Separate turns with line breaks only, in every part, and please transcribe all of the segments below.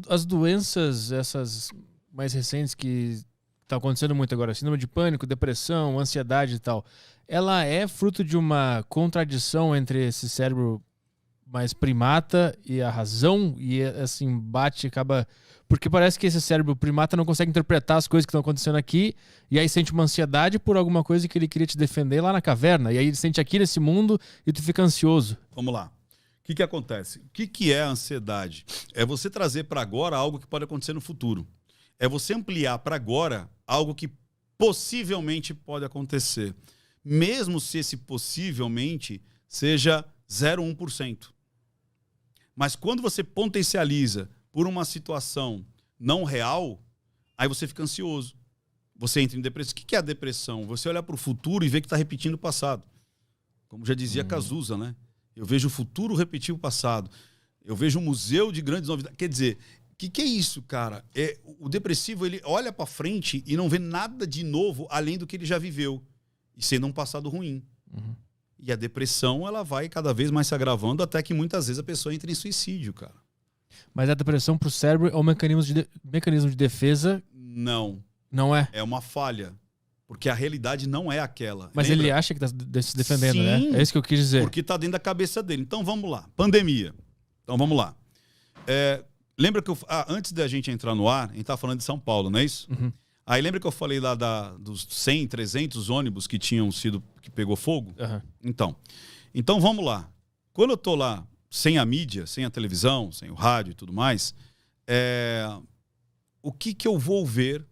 As doenças, essas mais recentes que estão acontecendo muito agora, síndrome de pânico, depressão, ansiedade e tal, ela é fruto de uma contradição entre esse cérebro mais primata e a razão, e assim, embate acaba... Porque parece que esse cérebro primata não consegue interpretar as coisas que estão acontecendo aqui, e aí sente uma ansiedade por alguma coisa que ele queria te defender lá na caverna, e aí ele sente aqui nesse mundo e tu fica ansioso.
Vamos lá. O que acontece? O que é a ansiedade? É você trazer para agora algo que pode acontecer no futuro. É você ampliar para agora algo que possivelmente pode acontecer. Mesmo se esse possivelmente seja 0,1%. Mas quando você potencializa por uma situação não real, aí você fica ansioso. Você entra em depressão. O que é a depressão? Você olhar para o futuro e ver que está repetindo o passado. Como já dizia Cazuza, né? Eu vejo o futuro repetir o passado. Eu vejo um museu de grandes novidades. Quer dizer, o que é isso, cara? O depressivo, ele olha para frente e não vê nada de novo além do que ele já viveu. E sendo um passado ruim.
Uhum.
E a depressão, ela vai cada vez mais se agravando até que muitas vezes a pessoa entra em suicídio, cara.
Mas a depressão pro cérebro é um mecanismo de defesa?
Não.
Não é?
É uma falha. Porque a realidade não é aquela.
Mas
lembra?
ele acha que está se defendendo,
Sim,
né? É isso que eu quis dizer.
Porque está dentro da cabeça dele. Então vamos lá. Pandemia. Então vamos lá. Lembra que antes da gente entrar no ar, a gente estava falando de São Paulo, não é isso?
Uhum.
Aí lembra que eu falei lá dos 100, 300 ônibus que pegou fogo?
Uhum.
Então vamos lá. Quando eu estou lá, sem a mídia, sem a televisão, sem o rádio e tudo mais, o que eu vou ver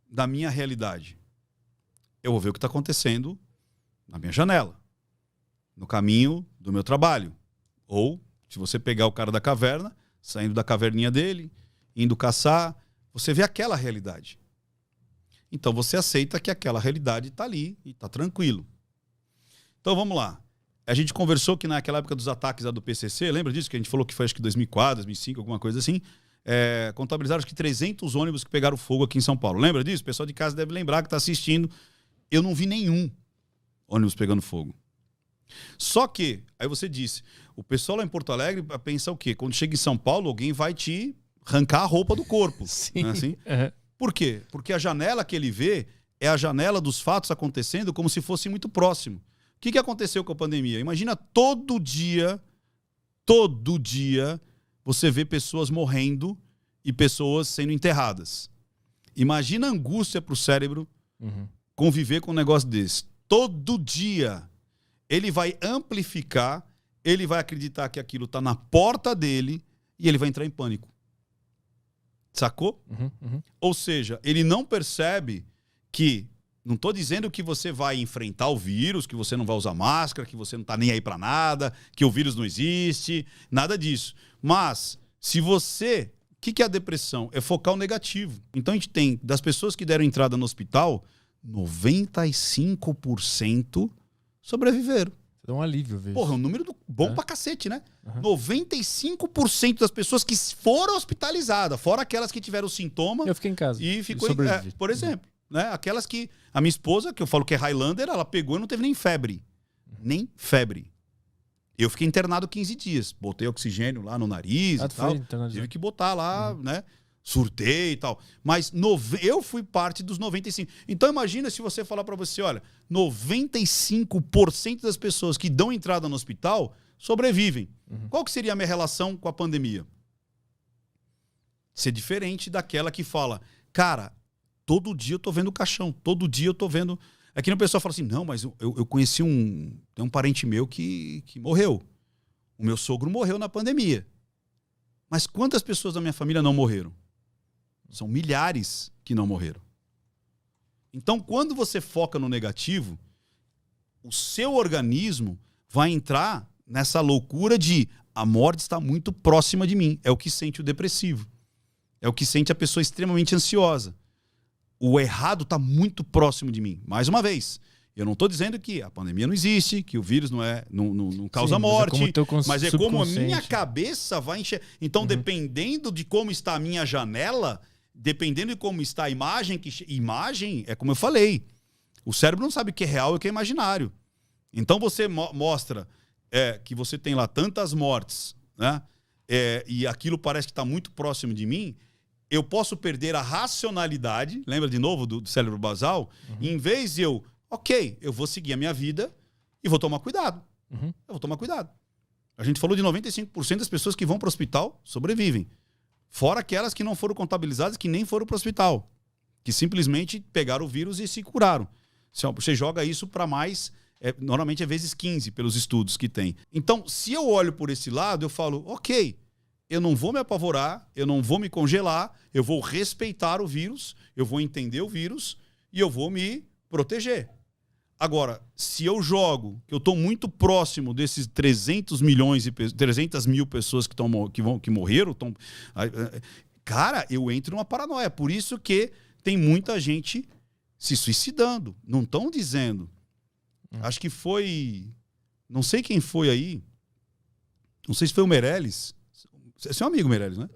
da minha realidade? Eu vou ver o que está acontecendo na minha janela, no caminho do meu trabalho. Ou, se você pegar o cara da caverna, saindo da caverninha dele, indo caçar, você vê aquela realidade. Então você aceita que aquela realidade está ali e está tranquilo. Então vamos lá. A gente conversou que naquela época dos ataques do PCC, lembra disso? Que a gente falou que foi acho que 2004, 2005, alguma coisa assim. Contabilizaram acho que 300 ônibus que pegaram fogo aqui em São Paulo. Lembra disso? O pessoal de casa deve lembrar que está assistindo. Eu não vi nenhum ônibus pegando fogo. Só que, aí você disse, o pessoal lá em Porto Alegre pensa o quê? Quando chega em São Paulo, alguém vai te arrancar a roupa do corpo.
Sim.
Não é assim?
Uhum.
Por quê? Porque a janela que ele vê é a janela dos fatos acontecendo como se fosse muito próximo. O que aconteceu com a pandemia? Imagina todo dia, você vê pessoas morrendo e pessoas sendo enterradas. Imagina a angústia para o cérebro conviver com um negócio desse. Todo dia ele vai amplificar, ele vai acreditar que aquilo está na porta dele e ele vai entrar em pânico. Sacou? Ou seja, ele não percebe que... Não estou dizendo que você vai enfrentar o vírus, que você não vai usar máscara, que você não está nem aí para nada, que o vírus não existe, nada disso. Mas, se você... O que é a depressão? É focar o negativo. Então, a gente tem, das pessoas que deram entrada no hospital, 95% sobreviveram.
Dá um alívio, vejo.
Porra, é um número bom pra cacete, né? 95% das pessoas que foram hospitalizadas, fora aquelas que tiveram sintoma...
Eu fiquei em casa.
E ficou por exemplo, né? Aquelas que... A minha esposa, que eu falo que é Highlander, ela pegou e não teve nem febre. Nem febre. Eu fiquei internado 15 dias. Botei oxigênio lá no nariz e tal. Tive que botar lá, né? Surtei e tal. Mas eu fui parte dos 95%. Então imagina se você falar pra você, olha, 95% das pessoas que dão entrada no hospital sobrevivem. Qual que seria a minha relação com a pandemia? Ser diferente daquela que fala, cara, todo dia eu tô vendo o caixão, todo dia eu tô vendo... Aqui o pessoal fala assim, não, mas eu conheci tem um parente meu que morreu. O meu sogro morreu na pandemia. Mas quantas pessoas da minha família não morreram? São milhares que não morreram. Então, quando você foca no negativo, o seu organismo vai entrar nessa loucura de a morte está muito próxima de mim. É o que sente o depressivo. É o que sente a pessoa extremamente ansiosa. O errado está muito próximo de mim. Mais uma vez, eu não estou dizendo que a pandemia não existe, que o vírus não causa morte, mas é como a minha cabeça vai enxergar. Então, dependendo de como está a minha janela, dependendo de como está a imagem, imagem é como eu falei, o cérebro não sabe o que é real e o que é imaginário. Então, você mostra que você tem lá tantas mortes, né? e aquilo parece que está muito próximo de mim, eu posso perder a racionalidade, lembra de novo do cérebro basal? E em vez de eu vou seguir a minha vida e vou tomar cuidado. Eu vou tomar cuidado. A gente falou de 95% das pessoas que vão para o hospital sobrevivem. Fora aquelas que não foram contabilizadas, que nem foram para o hospital. Que simplesmente pegaram o vírus e se curaram. Você joga isso para mais, normalmente é vezes 15 pelos estudos que tem. Então, se eu olho por esse lado, eu falo, eu não vou me apavorar, eu não vou me congelar, eu vou respeitar o vírus, eu vou entender o vírus e eu vou me proteger. Agora, se eu jogo, que eu estou muito próximo desses 300 mil pessoas que morreram, cara, eu entro numa paranoia. Por isso que tem muita gente se suicidando. Não estão dizendo. Acho que foi... Não sei quem foi aí. Não sei se foi o Meirelles. Você é um amigo, Meirelles, né?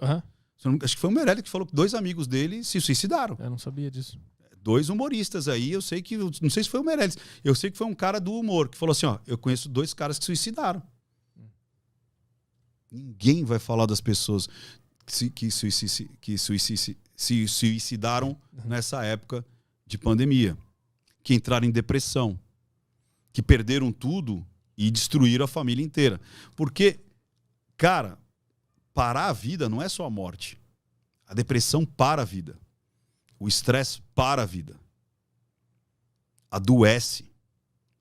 Acho que foi o Meirelles que falou que 2 amigos dele se suicidaram.
Eu não sabia disso.
2 humoristas aí, eu sei que... Não sei se foi o Meirelles. Eu sei que foi um cara do humor que falou assim, eu conheço 2 caras que se suicidaram. Ninguém vai falar das pessoas que se suicidaram nessa época de pandemia. Que entraram em depressão. Que perderam tudo e destruíram a família inteira. Porque, cara, parar a vida não é só a morte. A depressão para a vida. O estresse para a vida. Adoece.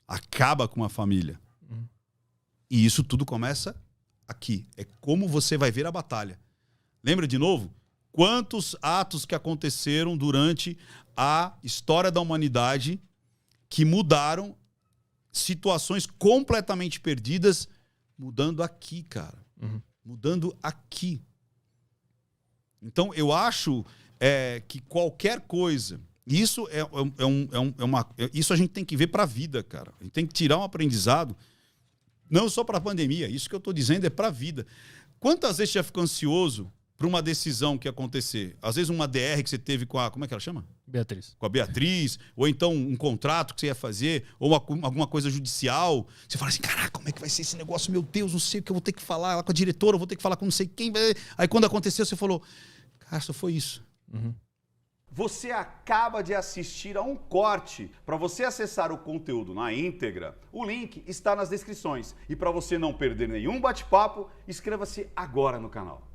Acaba com a família. E isso tudo começa aqui. É como você vai ver a batalha. Lembra de novo? Quantos atos que aconteceram durante a história da humanidade que mudaram situações completamente perdidas, mudando aqui, cara. Mudando aqui. Então, eu acho que qualquer coisa... Isso isso a gente tem que ver para a vida, cara. A gente tem que tirar um aprendizado, não só para a pandemia. Isso que eu estou dizendo é para a vida. Quantas vezes você já ficou ansioso para uma decisão que ia acontecer? Às vezes uma DR que você teve com a... Como é que ela chama?
Beatriz.
Com a Beatriz. Ou então um contrato que você ia fazer. Ou alguma coisa judicial. Você fala assim, caraca, como é que vai ser esse negócio? Meu Deus, não sei o que eu vou ter que falar lá com a diretora. Eu vou ter que falar com não sei quem. Aí quando aconteceu, você falou, cara, só foi isso.
Você acaba de assistir a um corte. Para você acessar o conteúdo na íntegra, o link está nas descrições. E para você não perder nenhum bate-papo, inscreva-se agora no canal.